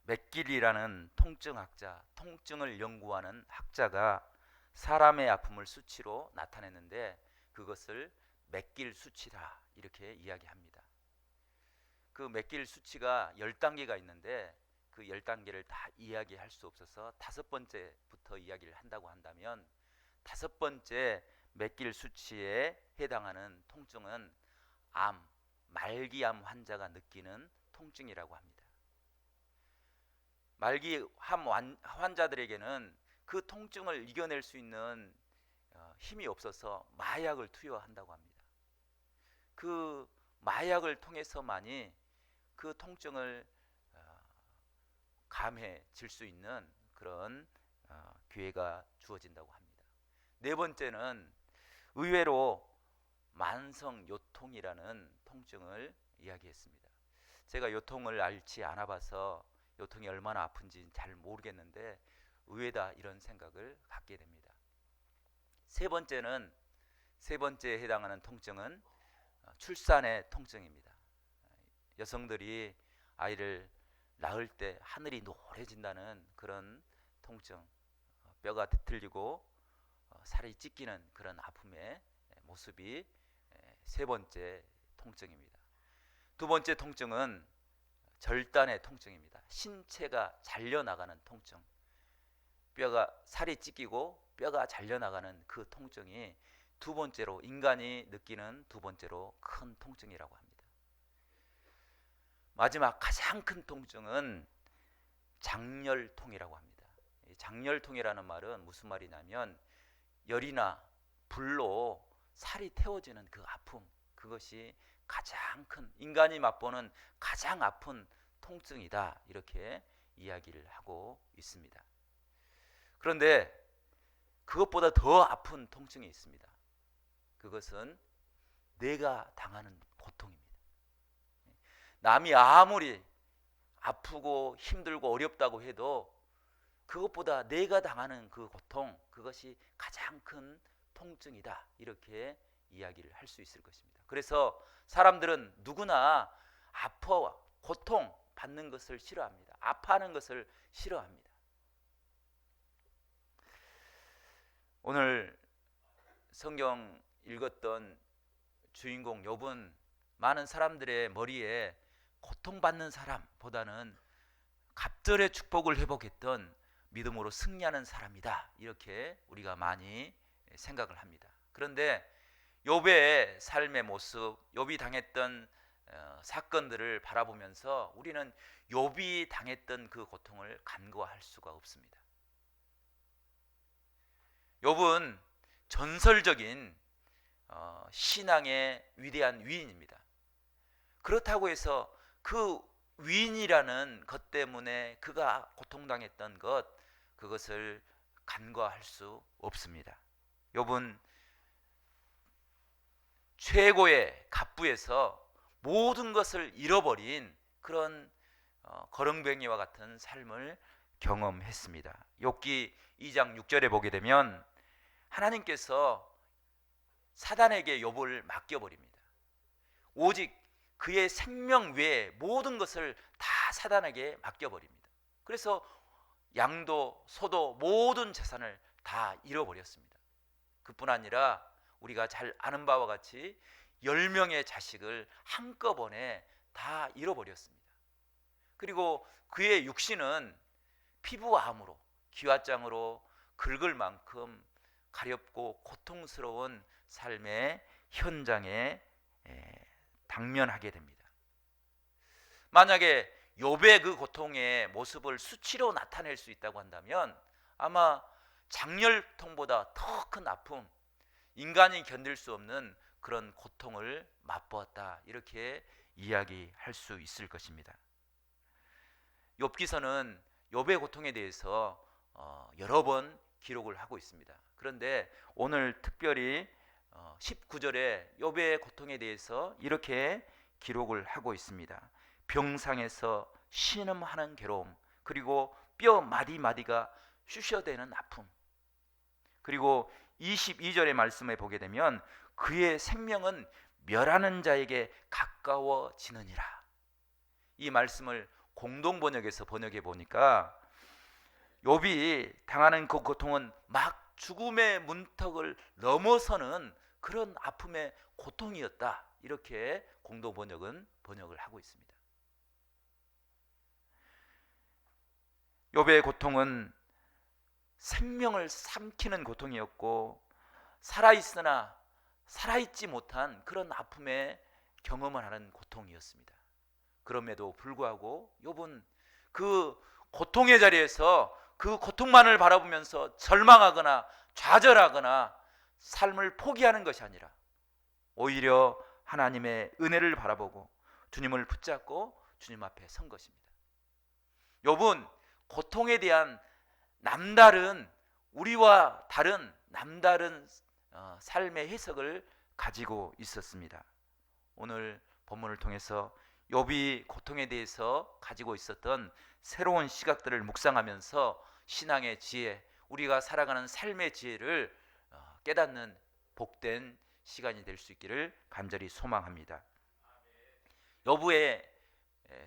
맥길이라는 통증학자, 통증을 연구하는 학자가 사람의 아픔을 수치로 나타냈는데 그것을 맥길 수치다 이렇게 이야기합니다. 그 맥길 수치가 10단계가 있는데 그 10단계를 다 이야기할 수 없어서 5번째부터 이야기를 한다고 한다면 5번째 맥길 수치에 해당하는 통증은 암, 말기암 환자가 느끼는 통증이라고 합니다. 말기암 환자들에게는 그 통증을 이겨낼 수 있는 힘이 없어서 마약을 투여한다고 합니다. 그 마약을 통해서만이 그 통증을 감해질 수 있는 그런 기회가 주어진다고 합니다. 네 번째는 의외로 만성 요통이라는 통증을 이야기했습니다. 제가 요통을 앓지 않아 봐서 요통이 얼마나 아픈지 잘 모르겠는데 의외다 이런 생각을 갖게 됩니다. 세 번째에 해당하는 통증은 출산의 통증입니다. 여성들이 아이를 낳을 때 하늘이 노래진다는 그런 통증, 뼈가 뒤틀리고 살이 찢기는 그런 아픔의 모습이 세 번째 통증입니다. 두 번째 통증은 절단의 통증입니다. 신체가 잘려나가는 통증, 살이 찢기고 뼈가 잘려나가는 그 통증이 두 번째로 인간이 느끼는 두 번째로 큰 통증이라고 합니다. 마지막 가장 큰 통증은 장렬통이라고 합니다. 장렬통이라는 말은 무슨 말이냐면 열이나 불로 살이 태워지는 그 아픔, 그것이 가장 큰, 인간이 맛보는 가장 아픈 통증이다 이렇게 이야기를 하고 있습니다. 그런데 그것보다 더 아픈 통증이 있습니다. 그것은 내가 당하는 고통입니다. 남이 아무리 아프고 힘들고 어렵다고 해도 그것보다 내가 당하는 그 고통, 그것이 가장 큰 통증이다 이렇게 이야기를 할 수 있을 것입니다. 그래서 사람들은 누구나 아파, 고통 받는 것을 싫어합니다. 아파하는 것을 싫어합니다. 오늘 성경 읽었던 주인공 욥은 많은 사람들의 머리에 고통받는 사람보다는 갑절의 축복을 회복했던 믿음으로 승리하는 사람이다 이렇게 우리가 많이 생각을 합니다. 그런데 욥의 삶의 모습, 욥이 당했던 사건들을 바라보면서 우리는 욥이 당했던 그 고통을 간과할 수가 없습니다. 욥은 전설적인 신앙의 위대한 위인입니다. 그렇다고 해서 그 위인이라는 것 때문에 그가 고통당했던 그것을 간과할 수 없습니다. 욥은 최고의 갑부에서 모든 것을 잃어버린 그런 거렁뱅이와 같은 삶을 경험했습니다. 욥기 2장 6절에 보게 되면 하나님께서 사단에게 욥을 맡겨버립니다. 오직 그의 생명 외에 모든 것을 다 사단에게 맡겨버립니다. 그래서 양도 소도 모든 재산을 다 잃어버렸습니다. 그뿐 아니라 우리가 잘 아는 바와 같이 10명의 자식을 한꺼번에 다 잃어버렸습니다. 그리고 그의 육신은 피부와 암으로 기와장으로 긁을 만큼 가렵고 고통스러운 삶의 현장에 당면하게 됩니다. 만약에 욥의 그 고통의 모습을 수치로 나타낼 수 있다고 한다면 아마 장렬통보다 더 큰 아픔, 인간이 견딜 수 없는 그런 고통을 맛보았다 이렇게 이야기할 수 있을 것입니다. 욥기서는 욥의 고통에 대해서 여러 번 기록을 하고 있습니다. 그런데 오늘 특별히 19절에 욥의 고통에 대해서 이렇게 기록을 하고 있습니다. 병상에서 신음하는 괴로움, 그리고 뼈 마디마디가 쑤셔대는 아픔, 그리고 22절의 말씀에 보게 되면 그의 생명은 멸하는 자에게 가까워지느니라. 이 말씀을 공동 번역에서 번역해 보니까 욥이 당하는 그 고통은 막 죽음의 문턱을 넘어서는 그런 아픔의 고통이었다. 이렇게 공동 번역은 번역을 하고 있습니다. 욥의 고통은 생명을 삼키는 고통이었고 살아있으나 살아있지 못한 그런 아픔의 경험을 하는 고통이었습니다. 그럼에도 불구하고 욥은 그 고통의 자리에서 그 고통만을 바라보면서 절망하거나 좌절하거나 삶을 포기하는 것이 아니라 오히려 하나님의 은혜를 바라보고 주님을 붙잡고 주님 앞에 선 것입니다. 욥은 고통에 대한 남다른, 우리와 다른 남다른 삶의 해석을 가지고 있었습니다. 오늘 본문을 통해서 욥이 고통에 대해서 가지고 있었던 새로운 시각들을 묵상하면서 신앙의 지혜, 우리가 살아가는 삶의 지혜를 깨닫는 복된 시간이 될 수 있기를 간절히 소망합니다. 욥의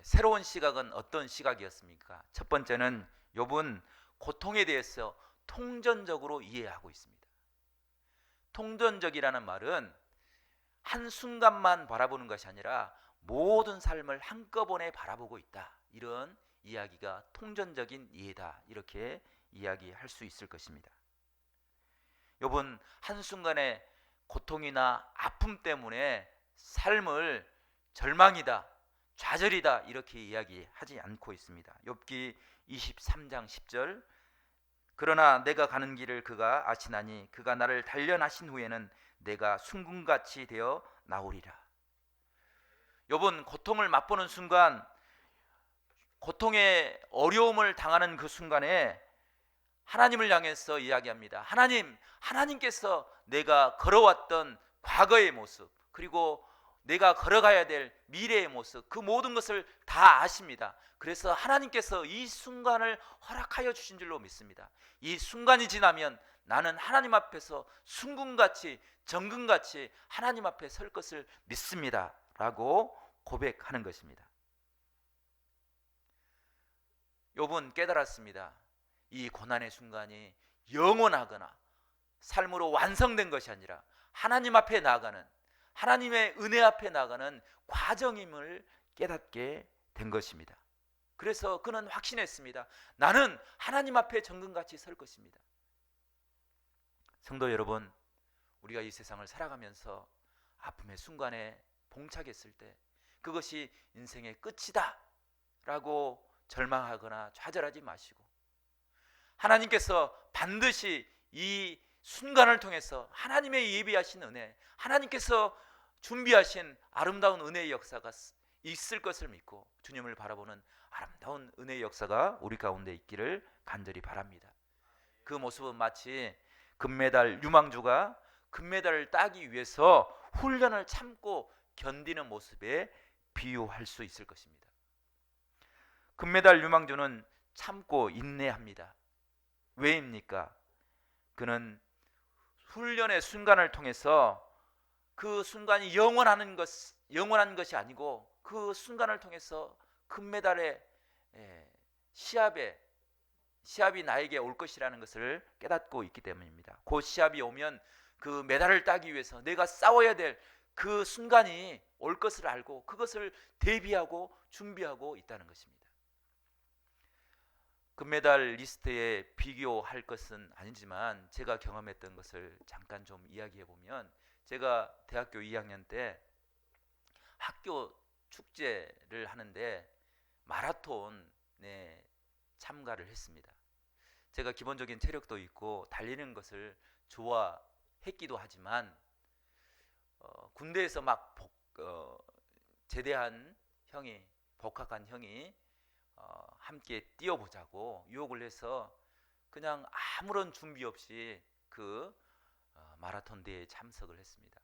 새로운 시각은 어떤 시각이었습니까? 첫 번째는 욥은 고통에 대해서 통전적으로 이해하고 있습니다. 통전적이라는 말은 한순간만 바라보는 것이 아니라 모든 삶을 한꺼번에 바라보고 있다. 이런 이야기가 통전적인 이해다. 이렇게 이야기할 수 있을 것입니다. 욥은 한순간의 고통이나 아픔 때문에 삶을 절망이다, 좌절이다 이렇게 이야기하지 않고 있습니다. 욥기 23장 10절 그러나 내가 가는 길을 그가 아시나니 그가 나를 단련하신 후에는 내가 순금같이 되어 나오리라. 욥은 고통을 맛보는 순간, 고통의 어려움을 당하는 그 순간에 하나님을 향해서 이야기합니다. 하나님께서 내가 걸어왔던 과거의 모습, 그리고 내가 걸어가야 될 미래의 모습, 그 모든 것을 다 아십니다. 그래서 하나님께서 이 순간을 허락하여 주신 줄로 믿습니다. 이 순간이 지나면 나는 하나님 앞에서 순금같이 정금같이 하나님 앞에 설 것을 믿습니다 라고 고백하는 것입니다. 욥은 깨달았습니다. 이 고난의 순간이 영원하거나 삶으로 완성된 것이 아니라 하나님 앞에 나아가는, 하나님의 은혜 앞에 나아가는 과정임을 깨닫게 된 것입니다. 그래서 그는 확신했습니다. 나는 하나님 앞에 정금같이 설 것입니다. 성도 여러분, 우리가 이 세상을 살아가면서 아픔의 순간에 봉착했을 때 그것이 인생의 끝이다 라고 절망하거나 좌절하지 마시고 하나님께서 반드시 이 순간을 통해서 하나님의 예비하신 은혜, 하나님께서 준비하신 아름다운 은혜의 역사가 있을 것을 믿고 주님을 바라보는 아름다운 은혜의 역사가 우리 가운데 있기를 간절히 바랍니다. 그 모습은 마치 금메달 유망주가 금메달을 따기 위해서 훈련을 참고 견디는 모습에 비유할 수 있을 것입니다. 금메달 유망주는 참고 인내합니다. 왜입니까? 그는 훈련의 순간을 통해서 그 순간이 영원한 것이 아니고 그 순간을 통해서 금메달의 시합이 나에게 올 것이라는 것을 깨닫고 있기 때문입니다. 그 시합이 오면 그 메달을 따기 위해서 내가 싸워야 될 그 순간이 올 것을 알고 그것을 대비하고 준비하고 있다는 것입니다. 금메달 리스트에 비교할 것은 아니지만 제가 경험했던 것을 잠깐 좀 이야기해 보면, 제가 대학교 2학년 때 학교 축제를 하는데 마라톤에 참가를 했습니다. 제가 기본적인 체력도 있고 달리는 것을 좋아했기도 하지만 군대에서 막 제대한 형이, 복학한 형이 함께 뛰어보자고 유혹을 해서 그냥 아무런 준비 없이 그 마라톤 대회에 참석을 했습니다.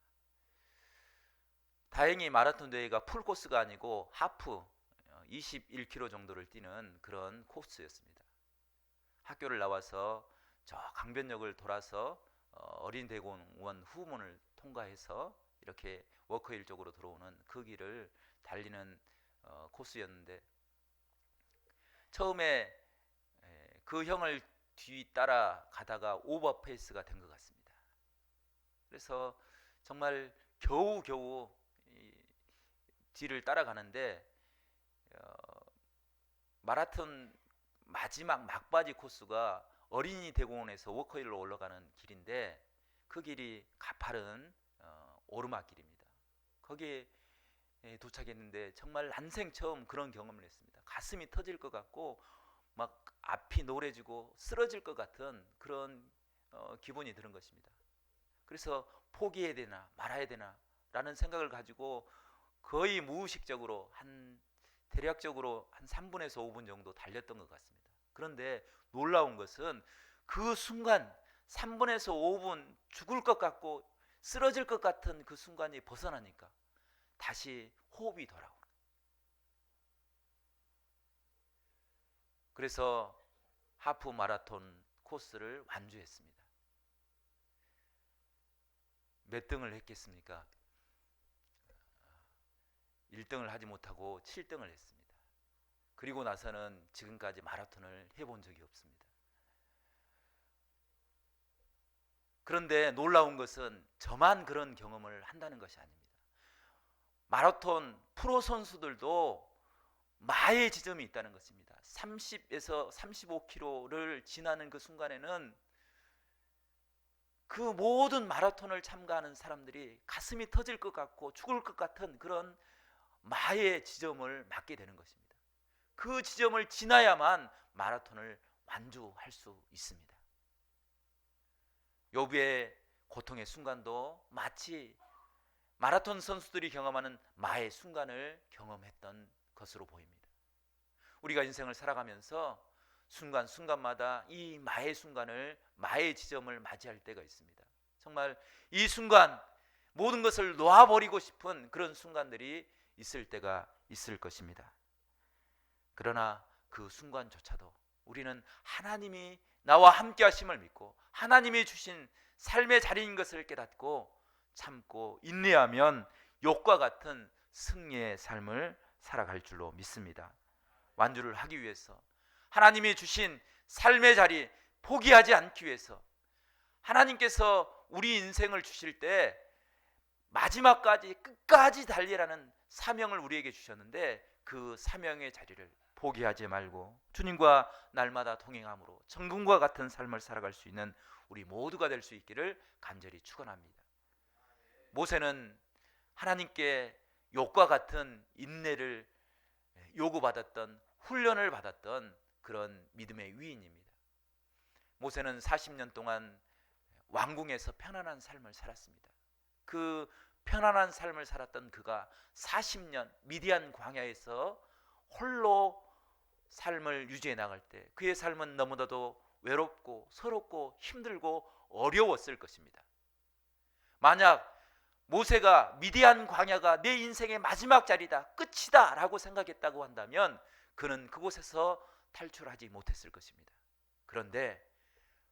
다행히 마라톤 대회가 풀코스가 아니고 하프 21km 정도를 뛰는 그런 코스였습니다. 학교를 나와서 저 강변역을 돌아서 어린이대공원 후문을 통과해서 이렇게 워커힐 쪽으로 들어오는 그 길을 달리는 코스였는데 처음에 그 형을 뒤따라 가다가 오버페이스가 된 것 같습니다. 그래서 정말 겨우겨우 뒤를 따라가는데 마라톤 마지막 막바지 코스가 어린이 대공원에서 워커힐로 올라가는 길인데 그 길이 가파른 오르막길입니다. 거기에 도착했는데 정말 난생 처음 그런 경험을 했습니다. 가슴이 터질 것 같고 막 앞이 노래지고 쓰러질 것 같은 그런 기분이 드는 것입니다. 그래서 포기해야 되나 말아야 되나 라는 생각을 가지고 거의 무의식적으로 대략적으로 한 3분에서 5분 정도 달렸던 것 같습니다. 그런데 놀라운 것은 그 순간 3분에서 5분 죽을 것 같고 쓰러질 것 같은 그 순간이 벗어나니까 다시 호흡이 돌아오는 거예요. 그래서 하프 마라톤 코스를 완주했습니다. 몇 등을 했겠습니까? 1등을 하지 못하고 7등을 했습니다. 그리고 나서는 지금까지 마라톤을 해본 적이 없습니다. 그런데 놀라운 것은 저만 그런 경험을 한다는 것이 아닙니다. 마라톤 프로 선수들도 마의 지점이 있다는 것입니다. 30에서 35km를 지나는 그 순간에는 그 모든 마라톤을 참가하는 사람들이 가슴이 터질 것 같고 죽을 것 같은 그런 마의 지점을 맞게 되는 것입니다. 그 지점을 지나야만 마라톤을 완주할 수 있습니다. 욥의 고통의 순간도 마치 마라톤 선수들이 경험하는 마의 순간을 경험했던 것으로 보입니다. 우리가 인생을 살아가면서 순간순간마다 이 마의 순간을, 마의 지점을 맞이할 때가 있습니다. 정말 이 순간 모든 것을 놓아버리고 싶은 그런 순간들이 있을 때가 있을 것입니다. 그러나 그 순간조차도 우리는 하나님이 나와 함께 하심을 믿고 하나님이 주신 삶의 자리인 것을 깨닫고 참고 인내하면 욥과 같은 승리의 삶을 살아갈 줄로 믿습니다. 완주를 하기 위해서 하나님이 주신 삶의 자리 포기하지 않기 위해서 하나님께서 우리 인생을 주실 때 마지막까지 끝까지 달리라는 사명을 우리에게 주셨는데 그 사명의 자리를 포기하지 말고 주님과 날마다 동행함으로 천국과 같은 삶을 살아갈 수 있는 우리 모두가 될 수 있기를 간절히 축원합니다. 모세는 하나님께 욥과 같은 인내를 요구받았던, 훈련을 받았던 그런 믿음의 위인입니다. 모세는 40년 동안 왕궁에서 편안한 삶을 살았습니다. 그 편안한 삶을 살았던 그가 40년 미디안 광야에서 홀로 삶을 유지해 나갈 때 그의 삶은 너무나도 외롭고 서럽고 힘들고 어려웠을 것입니다. 만약 모세가 미디안 광야가 내 인생의 마지막 자리다, 끝이다 라고 생각했다고 한다면 그는 그곳에서 탈출하지 못했을 것입니다. 그런데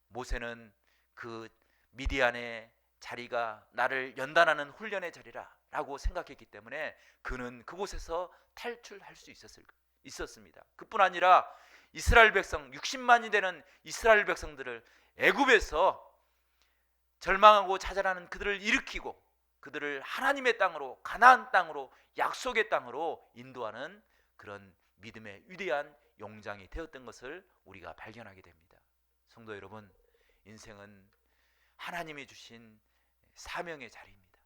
모세는 그 미디안의 자리가 나를 연단하는 훈련의 자리라 라고 생각했기 때문에 그는 그곳에서 탈출할 수 있었습니다. 그뿐 아니라 이스라엘 백성 60만이 되는 이스라엘 백성들을 애굽에서 절망하고 자살하는 그들을 일으키고 그들을 하나님의 땅으로, 가나안 땅으로, 약속의 땅으로 인도하는 그런 믿음의 위대한 용장이 되었던 것을 우리가 발견하게 됩니다. 성도 여러분, 인생은 하나님이 주신 사명의 자리입니다.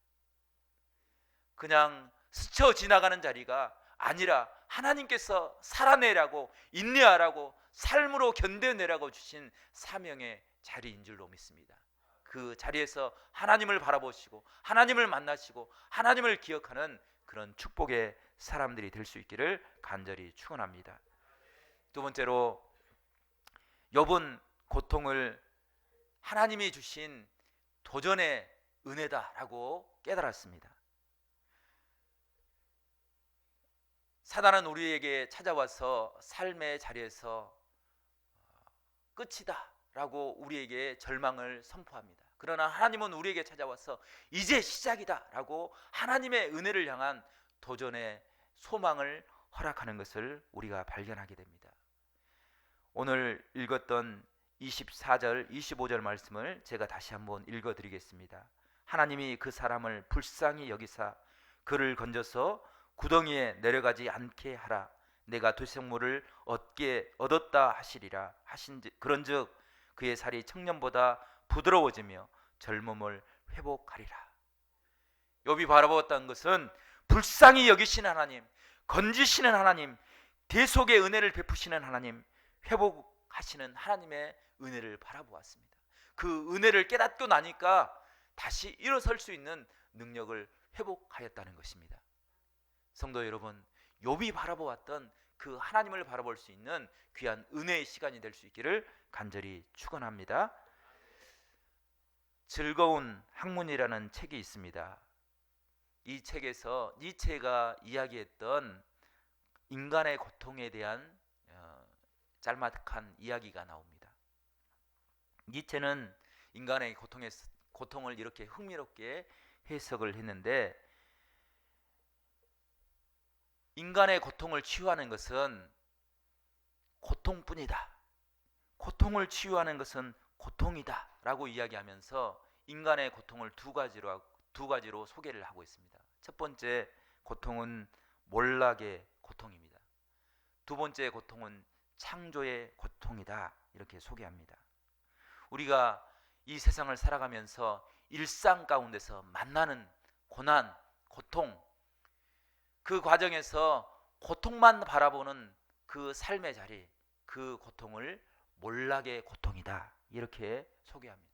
그냥 스쳐 지나가는 자리가 아니라 하나님께서 살아내라고, 인내하라고, 삶으로 견뎌내라고 주신 사명의 자리인 줄로 믿습니다. 그 자리에서 하나님을 바라보시고 하나님을 만나시고 하나님을 기억하는 그런 축복의 사람들이 될 수 있기를 간절히 축원합니다. 두 번째로, 욥은 고통을 하나님이 주신 도전의 은혜다라고 깨달았습니다. 사단은 우리에게 찾아와서 삶의 자리에서 끝이다 라고 우리에게 절망을 선포합니다. 그러나 하나님은 우리에게 찾아와서 이제 시작이다 라고 하나님의 은혜를 향한 도전의 소망을 허락하는 것을 우리가 발견하게 됩니다. 오늘 읽었던 24절, 25절 말씀을 제가 다시 한번 읽어드리겠습니다. 하나님이 그 사람을 불쌍히 여기사 그를 건져서 구덩이에 내려가지 않게 하라. 내가 도생물을 얻었다 하시리라 하신즉 그런즉 그의 살이 청년보다 부드러워지며 젊음을 회복하리라. 욥이 바라보았던 것은 불쌍히 여기시는 하나님, 건지시는 하나님, 대속의 은혜를 베푸시는 하나님, 회복하시는 하나님의 은혜를 바라보았습니다. 그 은혜를 깨닫고 나니까 다시 일어설 수 있는 능력을 회복하였다는 것입니다. 성도 여러분, 욥이 바라보았던 그 하나님을 바라볼 수 있는 귀한 은혜의 시간이 될 수 있기를 간절히 축원합니다. 즐거운 학문이라는 책이 있습니다. 이 책에서 니체가 이야기했던 인간의 고통에 대한 짤막한 이야기가 나옵니다. 니체는 인간의 고통을 이렇게 흥미롭게 해석을 했는데, 인간의 고통을 치유하는 것은 고통뿐이다. 고통을 치유하는 것은 고통이다 라고 이야기하면서 인간의 고통을 두 가지로 소개를 하고 있습니다. 첫 번째 고통은 몰락의 고통입니다. 두 번째 고통은 창조의 고통이다, 이렇게 소개합니다. 우리가 이 세상을 살아가면서 일상 가운데서 만나는 고난, 고통, 그 과정에서 고통만 바라보는 그 삶의 자리, 그 고통을 몰락의 고통이다, 이렇게 소개합니다.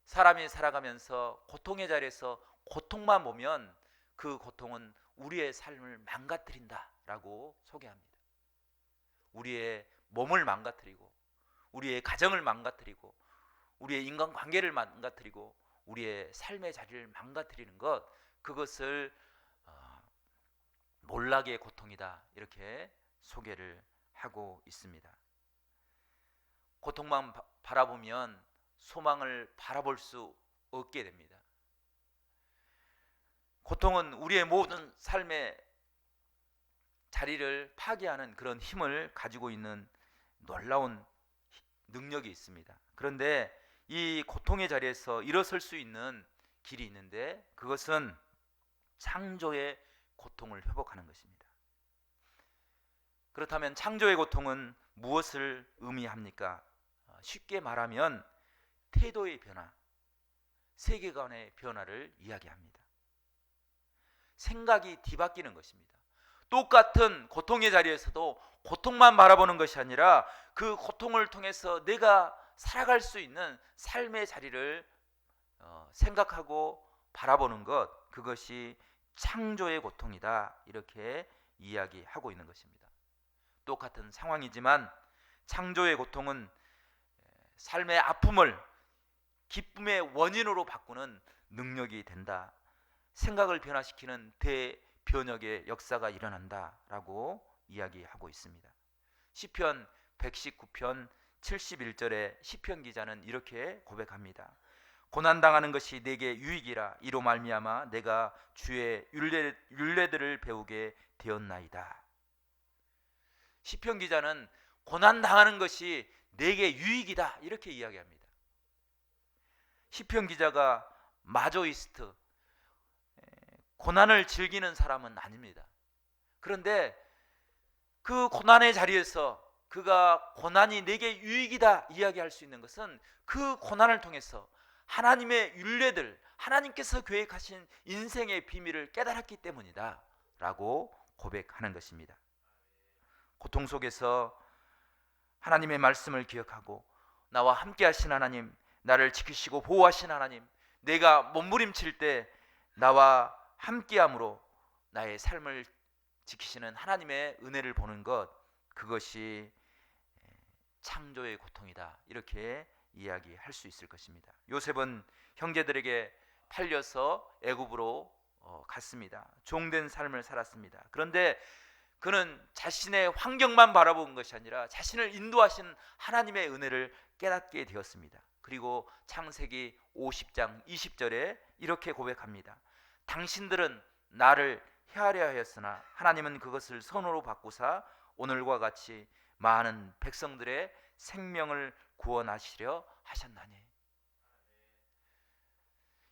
사람이 살아가면서 고통의 자리에서 고통만 보면 그 고통은 우리의 삶을 망가뜨린다 라고 소개합니다. 우리의 몸을 망가뜨리고, 우리의 가정을 망가뜨리고, 우리의 인간관계를 망가뜨리고, 우리의 삶의 자리를 망가뜨리는 것, 그것을 몰락의 고통이다, 이렇게 소개를 하고 있습니다. 고통만 바라보면 소망을 바라볼 수 없게 됩니다. 고통은 우리의 모든 삶의 자리를 파괴하는 그런 힘을 가지고 있는 놀라운 능력이 있습니다. 그런데 이 고통의 자리에서 일어설 수 있는 길이 있는데, 그것은 창조의 고통을 회복하는 것입니다. 그렇다면 창조의 고통은 무엇을 의미합니까? 쉽게 말하면 태도의 변화, 세계관의 변화를 이야기합니다. 생각이 뒤바뀌는 것입니다. 똑같은 고통의 자리에서도 고통만 바라보는 것이 아니라 그 고통을 통해서 내가 살아갈 수 있는 삶의 자리를 생각하고 바라보는 것, 그것이 창조의 고통이다, 이렇게 이야기하고 있는 것입니다. 똑같은 상황이지만 창조의 고통은 삶의 아픔을 기쁨의 원인으로 바꾸는 능력이 된다. 생각을 변화시키는 대변혁의 역사가 일어난다라고 이야기하고 있습니다. 시편 119편 71절에 시편 기자는 이렇게 고백합니다. 고난당하는 것이 내게 유익이라. 이로 말미암아 내가 주의 율례들을 배우게 되었나이다. 시편 기자는 고난당하는 것이 내게 유익이다, 이렇게 이야기합니다. 시편 기자가 마조이스트, 고난을 즐기는 사람은 아닙니다. 그런데 그 고난의 자리에서 그가 고난이 내게 유익이다 이야기할 수 있는 것은 그 고난을 통해서 하나님의 율례들, 하나님께서 계획하신 인생의 비밀을 깨달았기 때문이다 라고 고백하는 것입니다. 고통 속에서 하나님의 말씀을 기억하고, 나와 함께 하신 하나님, 나를 지키시고 보호하신 하나님, 내가 몸부림칠 때 나와 함께함으로 나의 삶을 지키시는 하나님의 은혜를 보는 것, 그것이 창조의 고통이다, 이렇게 이야기할 수 있을 것입니다. 요셉은 형제들에게 팔려서 애굽으로 갔습니다. 종된 삶을 살았습니다. 그런데 그는 자신의 환경만 바라본 것이 아니라 자신을 인도하신 하나님의 은혜를 깨닫게 되었습니다. 그리고 창세기 50장 20절에 이렇게 고백합니다. 당신들은 나를 헤아려 하였으나 하나님은 그것을 선으로 바꾸사 오늘과 같이 많은 백성들의 생명을 구원하시려 하셨나니.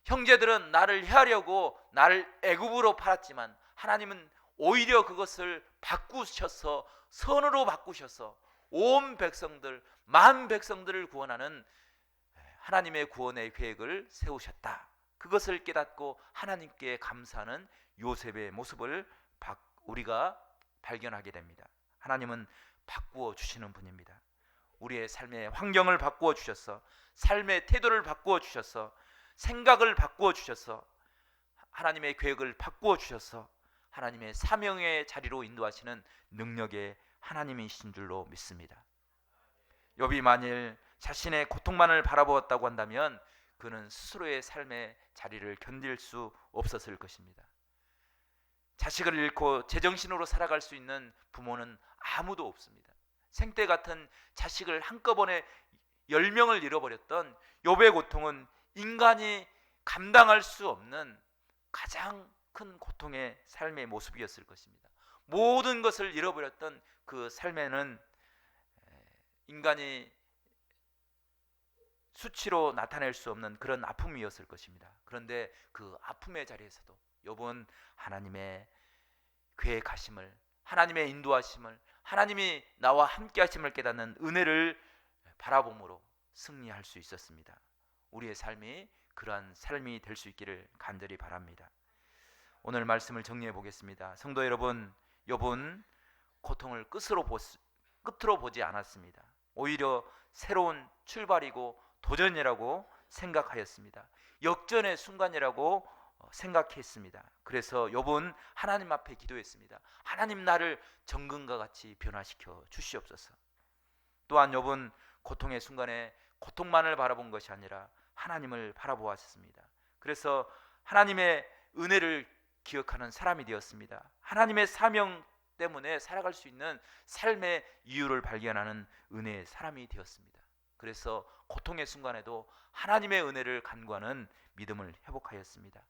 형제들은 나를 해하려고 나를 애굽으로 팔았지만 하나님은 오히려 그것을 바꾸셔서, 선으로 바꾸셔서 온 백성들, 만 백성들을 구원하는 하나님의 구원의 계획을 세우셨다. 그것을 깨닫고 하나님께 감사하는 요셉의 모습을 우리가 발견하게 됩니다. 하나님은 바꾸어 주시는 분입니다. 우리의 삶의 환경을 바꾸어 주셔서, 삶의 태도를 바꾸어 주셔서, 생각을 바꾸어 주셔서, 하나님의 계획을 바꾸어 주셔서 하나님의 사명의 자리로 인도하시는 능력의 하나님이신 줄로 믿습니다. 욥이 만일 자신의 고통만을 바라보았다고 한다면 그는 스스로의 삶의 자리를 견딜 수 없었을 것입니다. 자식을 잃고 제정신으로 살아갈 수 있는 부모는 아무도 없습니다. 생떼 같은 자식을 한꺼번에 10명을 잃어버렸던 욥의 고통은 인간이 감당할 수 없는 가장 큰 고통의 삶의 모습이었을 것입니다. 모든 것을 잃어버렸던 그 삶에는 인간이 수치로 나타낼 수 없는 그런 아픔이었을 것입니다. 그런데 그 아픔의 자리에서도 욥은 하나님의 계획하심을, 하나님의 인도하심을, 하나님이 나와 함께 하심을 깨닫는 은혜를 바라봄으로 승리할 수 있었습니다. 우리의 삶이 그러한 삶이 될 수 있기를 간절히 바랍니다. 오늘 말씀을 정리해 보겠습니다. 성도 여러분, 욥은 고통을 끝으로 보지 않았습니다. 오히려 새로운 출발이고 도전이라고 생각하였습니다. 역전의 순간이라고 생각했습니다. 그래서 욥은 하나님 앞에 기도했습니다. 하나님, 나를 정금과 같이 변화시켜 주시옵소서. 또한 욥은 고통의 순간에 고통만을 바라본 것이 아니라 하나님을 바라보았습니다. 그래서 하나님의 은혜를 기억하는 사람이 되었습니다. 하나님의 사명 때문에 살아갈 수 있는 삶의 이유를 발견하는 은혜의 사람이 되었습니다. 그래서 고통의 순간에도 하나님의 은혜를 간구하는 믿음을 회복하였습니다.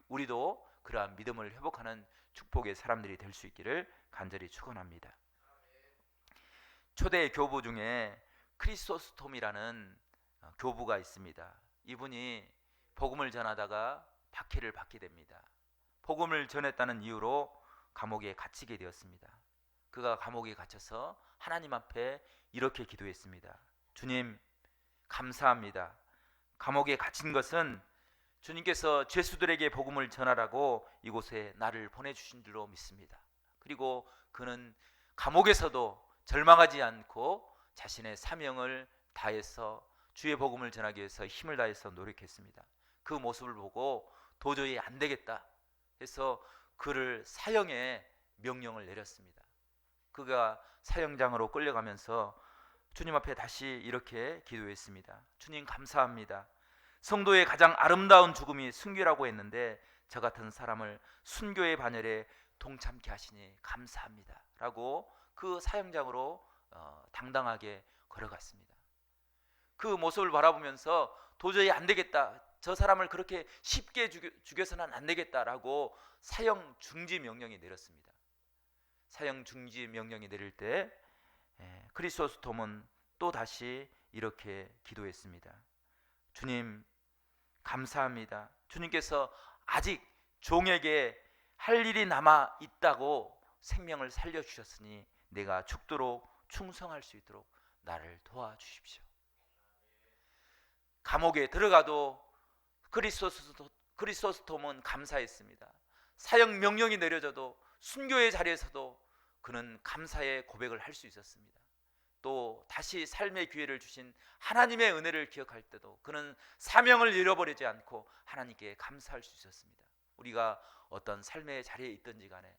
우리도 그러한 믿음을 회복하는 축복의 사람들이 될 수 있기를 간절히 축원합니다. 초대 교부 중에 크리소스톰이라는 교부가 있습니다. 이분이 복음을 전하다가 박해를 받게 됩니다. 복음을 전했다는 이유로 감옥에 갇히게 되었습니다. 그가 감옥에 갇혀서 하나님 앞에 이렇게 기도했습니다. 주님, 감사합니다. 감옥에 갇힌 것은 주님께서 죄수들에게 복음을 전하라고 이곳에 나를 보내주신 줄로 믿습니다. 그리고 그는 감옥에서도 절망하지 않고 자신의 사명을 다해서 주의 복음을 전하기 위해서 힘을 다해서 노력했습니다. 그 모습을 보고 도저히 안 되겠다 해서 그를 사형의 명령을 내렸습니다. 그가 사형장으로 끌려가면서 주님 앞에 다시 이렇게 기도했습니다. 주님, 감사합니다. 성도의 가장 아름다운 죽음이 순교라고 했는데 저 같은 사람을 순교의 반열에 동참케 하시니 감사합니다 라고 그 사형장으로 당당하게 걸어갔습니다. 그 모습을 바라보면서 도저히 안 되겠다, 저 사람을 그렇게 쉽게 죽여서는 안 되겠다라고 사형 중지 명령이 내렸습니다. 사형 중지 명령이 내릴 때 크리소스톰은 또 다시 이렇게 기도했습니다. 주님, 감사합니다. 주님께서 아직 종에게 할 일이 남아 있다고 생명을 살려주셨으니 내가 죽도록 충성할 수 있도록 나를 도와주십시오. 감옥에 들어가도 크리소스톰은 감사했습니다. 사형 명령이 내려져도 순교의 자리에서도 그는 감사의 고백을 할 수 있었습니다. 또 다시 삶의 기회를 주신 하나님의 은혜를 기억할 때도 그는 사명을 잃어버리지 않고 하나님께 감사할 수 있었습니다. 우리가 어떤 삶의 자리에 있든지 간에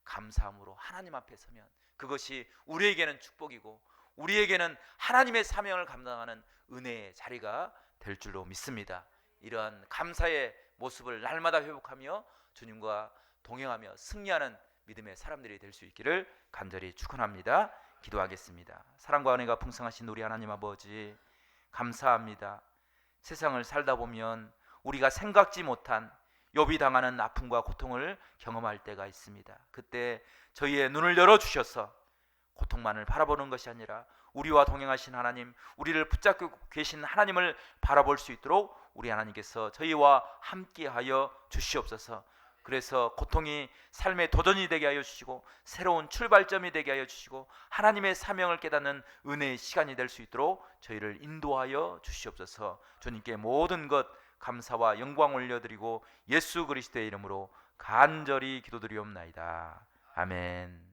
감사함으로 하나님 앞에 서면 그것이 우리에게는 축복이고 우리에게는 하나님의 사명을 감당하는 은혜의 자리가 될 줄로 믿습니다. 이러한 감사의 모습을 날마다 회복하며 주님과 동행하며 승리하는 믿음의 사람들이 될 수 있기를 간절히 축원합니다. 기도하겠습니다. 사랑과 은혜가 풍성하신 우리 하나님 아버지, 감사합니다. 세상을 살다 보면 우리가 생각지 못한 욥이 당하는 아픔과 고통을 경험할 때가 있습니다. 그때 저희의 눈을 열어주셔서 고통만을 바라보는 것이 아니라 우리와 동행하신 하나님, 우리를 붙잡고 계신 하나님을 바라볼 수 있도록 우리 하나님께서 저희와 함께하여 주시옵소서. 그래서 고통이 삶의 도전이 되게 하여 주시고 새로운 출발점이 되게 하여 주시고 하나님의 사명을 깨닫는 은혜의 시간이 될 수 있도록 저희를 인도하여 주시옵소서. 주님께 모든 것 감사와 영광 올려드리고 예수 그리스도의 이름으로 간절히 기도드리옵나이다. 아멘.